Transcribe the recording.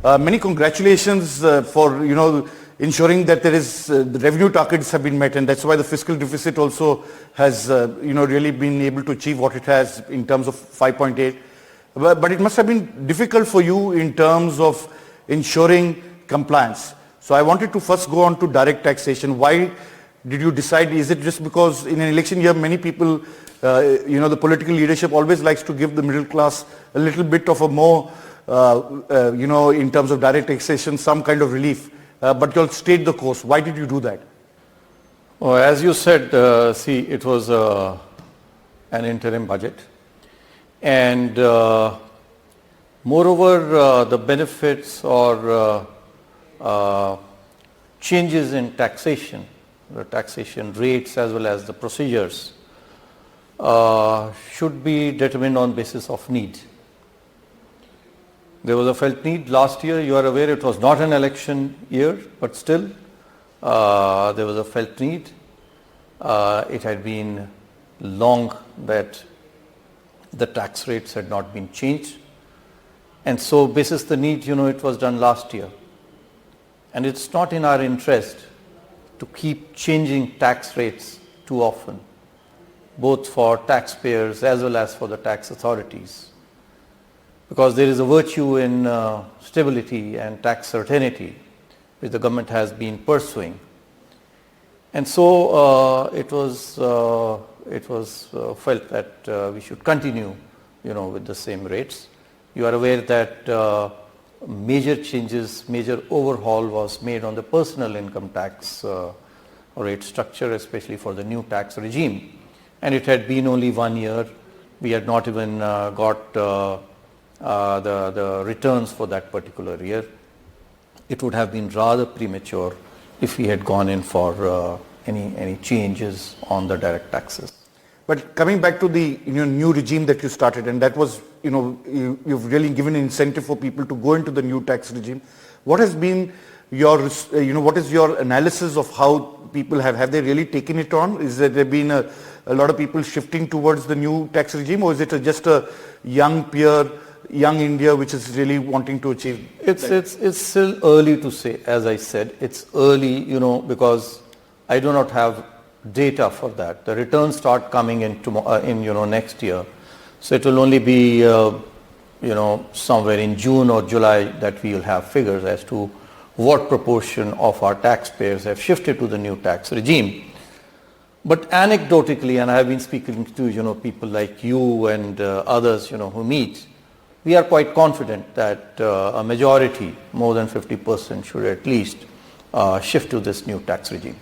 Many congratulations for ensuring that there is the revenue targets have been met, and that's why the fiscal deficit also has really been able to achieve what it has in terms of 5.8. But it must have been difficult for you in terms of ensuring compliance. So I wanted to first go on to direct taxation. Why did you decide? Is it just because in an election year many people, the political leadership always likes to give the middle class a little bit of a more, in terms of direct taxation, some kind of relief, but you'll stayed the course. Why did you do that? Well, as you said, it was an interim budget, and moreover, the benefits or changes in taxation, the taxation rates as well as the procedures should be determined on basis of need. There was a felt need last year. You are aware it was not an election year, but still there was a felt need. It had been long that the tax rates had not been changed, and so basis the need, it was done last year. And it's not in our interest to keep changing tax rates too often, both for taxpayers as well as for the tax authorities, because there is a virtue in stability and tax certainty which the government has been pursuing. And so it was felt that we should continue with the same rates. You are aware that major changes, major overhaul was made on the personal income tax rate structure, especially for the new tax regime. And it had been only 1 year. We had not even got the returns for that particular year. It would have been rather premature if we had gone in for any changes on the direct taxes. But coming back to the new regime that you started, and that was, you've really given an incentive for people to go into the new tax regime. What has been your, what is your analysis of how people have they really taken it on? Is there been a lot of people shifting towards the new tax regime, or is it just a young peer, young India which is really wanting to achieve? It's still early to say. As I said, it's early, because I do not have data for that. The returns start coming in next year, so it will only be somewhere in June or July that we will have figures as to what proportion of our taxpayers have shifted to the new tax regime. But anecdotally, and I have been speaking to people like you and others who meet, we are quite confident that a majority, more than 50%, should at least shift to this new tax regime.